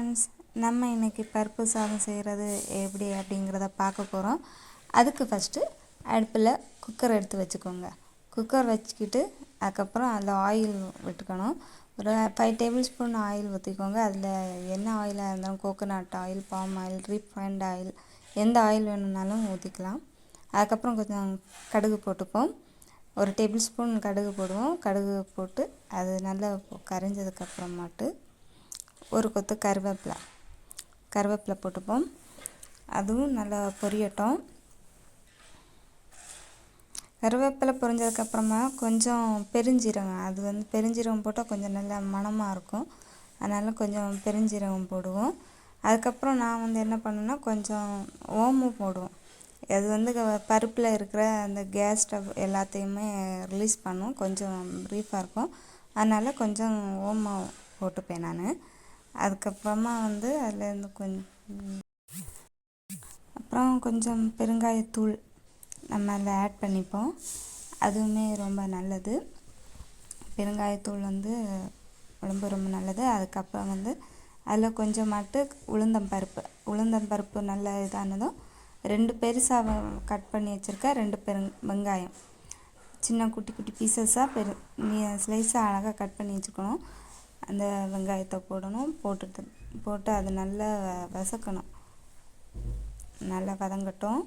Friends, நம்ம இன்றைக்கி பருப்பு சாதம் செய்கிறது எப்படி அப்படிங்கிறத பார்க்க போகிறோம். அதுக்கு ஃபஸ்ட்டு அடுப்பில் குக்கர் எடுத்து வச்சுக்கோங்க. குக்கர் வச்சுக்கிட்டு அதுக்கப்புறம் அதில் ஆயில் விட்டுக்கணும். ஒரு 5 டேபிள் ஸ்பூன் ஆயில் ஊற்றிக்கோங்க. அதில் என்ன ஆயிலாக இருந்தாலும் coconut oil, palm oil, refined oil, எந்த ஆயில் வேணும்னாலும் ஊற்றிக்கலாம். அதுக்கப்புறம் கொஞ்சம் கடுகு போட்டுப்போம். ஒரு டேபிள் ஸ்பூன் கடுகு போடுவோம். கடுகு போட்டு அது நல்லா கரைஞ்சதுக்கப்புறமாட்டு ஒரு கொத்து கருவேப்பிலை போட்டுப்போம். அதுவும் நல்லா பொரியட்டும். கருவேப்பிலை பொரிஞ்சதுக்கப்புறமா கொஞ்சம் பெருஞ்சீரகம், அது பெருஞ்சீரகம் போட்டால் கொஞ்சம் நல்ல மணமாக இருக்கும். அதனால் கொஞ்சம் பெருஞ்சீரகம் போடுவோம். அதுக்கப்புறம் நான் என்ன பண்ணுவேன்னா கொஞ்சம் ஓமம் போடுவோம். அது பருப்பில் இருக்கிற அந்த கேஸ் ஸ்டவ் எல்லாத்தையுமே ரிலீஸ் பண்ணும், கொஞ்சம் ப்ரீஃபாக இருக்கும். அதனால் கொஞ்சம் ஓமம் போட்டுப்பேன் நான். அதுக்கப்புறமா அதுலேருந்து கொஞ்சம் பெருங்காயத்தூள் நம்ம அதில் ஆட் பண்ணிப்போம். அதுவுமே ரொம்ப நல்லது. பெருங்காயத்தூள் உடம்பு ரொம்ப நல்லது. அதுக்கப்புறம் அதில் கொஞ்சமாட்டு உளுந்தம்பருப்பு நல்ல இதானதும் 2 பெருசாக கட் பண்ணி வச்சுருக்க 2 வெங்காயம் சின்ன குட்டி குட்டி பீசஸாக ஸ்லைஸாக அழகாக கட் பண்ணி வச்சுக்கணும். அந்த வெங்காயத்தை போடணும். போட்டு அது நல்லா வதக்கணும். நல்லா வதங்கட்டும்.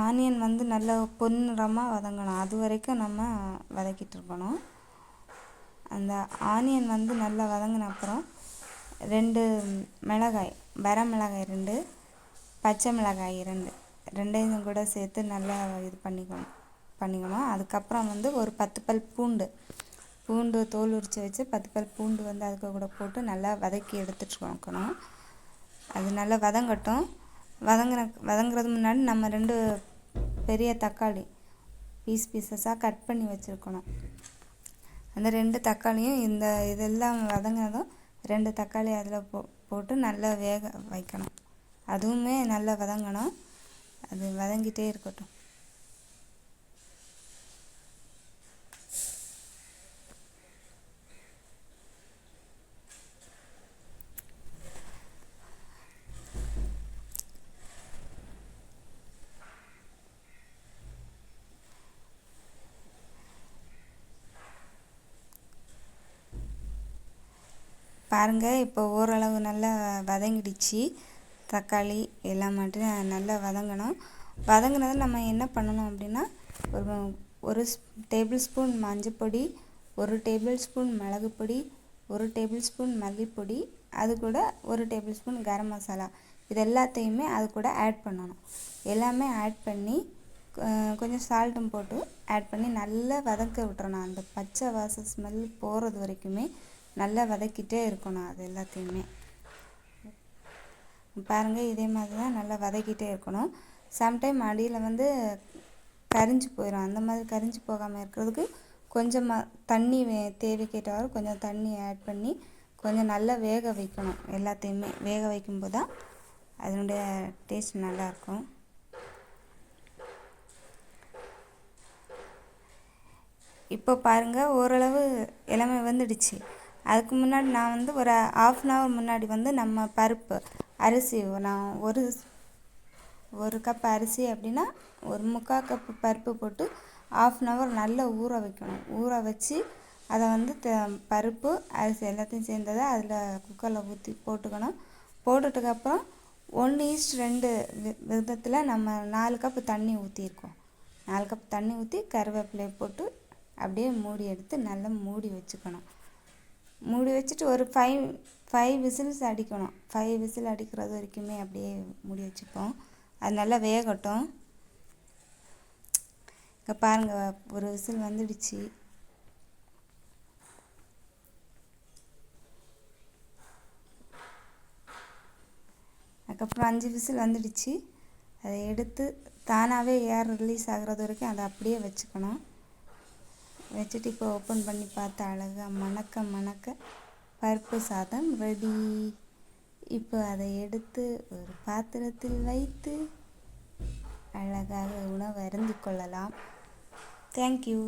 ஆனியன் நல்லா பொன்னிறமாக வதங்கணும். அது வரைக்கும் நம்ம வதக்கிட்டு இருக்கணும். அந்த ஆனியன் நல்லா வதங்கின அப்புறம் 2 மிளகாய், வரமிளகாய் 2, பச்சை மிளகாய் 2, ரெண்டையும் கூட சேர்த்து நல்லா இது பண்ணிக்கணும். அதுக்கப்புறம் ஒரு 10 பல் பூண்டு தோல் உரித்து வச்சு 10 பல் பூண்டு அதுக்கு கூட போட்டு நல்லா வதக்கி எடுத்துட்டுருக்கணும். அது நல்லா வதங்கட்டும். வதங்குறது முன்னாடி நம்ம 2 பெரிய தக்காளி பீசஸாக கட் பண்ணி வச்சுருக்கணும். அந்த 2 தக்காளியும் இதெல்லாம் வதங்கினதும் 2 தக்காளி அதில் போட்டு நல்லா வேக வைக்கணும். அதுவுமே நல்லா வதங்கணும். அது வதங்கிட்டே இருக்கட்டும். பாருங்கள், இப்போ ஓரளவு நல்லா வதங்கிடுச்சு. தக்காளி எல்லாம் மட்டும் நல்லா வதங்கணும். வதங்கினதை நம்ம என்ன பண்ணணும் அப்படின்னா ஒரு டேபிள் ஸ்பூன் மஞ்சப்பொடி, 1 டேபிள் ஸ்பூன் மிளகுப்பொடி, 1 டேபிள் ஸ்பூன் மல்லிப்பொடி, அது கூட 1 டேபிள் ஸ்பூன் கரம் மசாலா, இது எல்லாத்தையுமே அது கூட ஆட் பண்ணணும். எல்லாமே ஆட் பண்ணி கொஞ்சம் சால்ட்டும் போட்டு ஆட் பண்ணி நல்லா வதக்க விட்டுறணும். அந்த பச்சை வாசம் ஸ்மெல் போகிறது வரைக்குமே நல்லா வதக்கிட்டே இருக்கணும். அது எல்லாத்தையுமே பாருங்கள், இதே மாதிரி தான் நல்லா வதக்கிட்டே இருக்கணும். சம்டைம் அடியில் கரிஞ்சு போயிடும். அந்த மாதிரி கரிஞ்சு போகாமல் இருக்கிறதுக்கு கொஞ்சமாக தண்ணி தேவைக்கேற்றவாறு கொஞ்சம் தண்ணி ஆட் பண்ணி கொஞ்சம் நல்லா வேக வைக்கணும். எல்லாத்தையுமே வேக வைக்கும்போது தான் அதனுடைய டேஸ்ட் நல்லாயிருக்கும். இப்போ பாருங்கள், ஓரளவு எல்லாமே வந்துடுச்சு. அதுக்கு முன்னாடி நான் ஒரு 1/2 hour முன்னாடி நம்ம அரிசி நான் ஒரு கப் அரிசி அப்படின்னா ஒரு 3/4 கப்பு பருப்பு போட்டு 1/2 hour நல்லா ஊற வைக்கணும். ஊற வச்சு அதை பருப்பு அரிசி எல்லாத்தையும் சேர்ந்ததை அதில் குக்கரில் ஊற்றி போட்டுக்கணும். போட்டுட்டுக்கப்புறம் 1:2 விதத்தில் நம்ம 4 கப்பு தண்ணி ஊற்றிருக்கோம். 4 கப் தண்ணி ஊற்றி கருவேப்பிலையை போட்டு அப்படியே மூடி எடுத்து நல்லா மூடி வச்சுக்கணும். மூடி வச்சுட்டு ஒரு 5 விசில்ஸ் அடிக்கணும். 5 விசில் அடிக்கிறது வரைக்குமே அப்படியே மூடி வச்சுப்போம். அது நல்லா வேகட்டும். இப்போ பாருங்கள், ஒரு விசில் வந்துடுச்சு. அதுக்கப்புறம் 5 விசில் வந்துடுச்சு. அதை எடுத்து தானாகவே ஏர் ரிலீஸ் ஆகிறது வரைக்கும் அதை அப்படியே வச்சுக்கணும். வச்சுட்டு இப்போ ஓப்பன் பண்ணி பார்த்து அழகாக மணக்க பருப்பு சாதம் ரெடி. இப்போ அதை எடுத்து ஒரு பாத்திரத்தில் வைத்து அழகாக உணவு அருந்திக் கொள்ளலாம். தேங்க்யூ.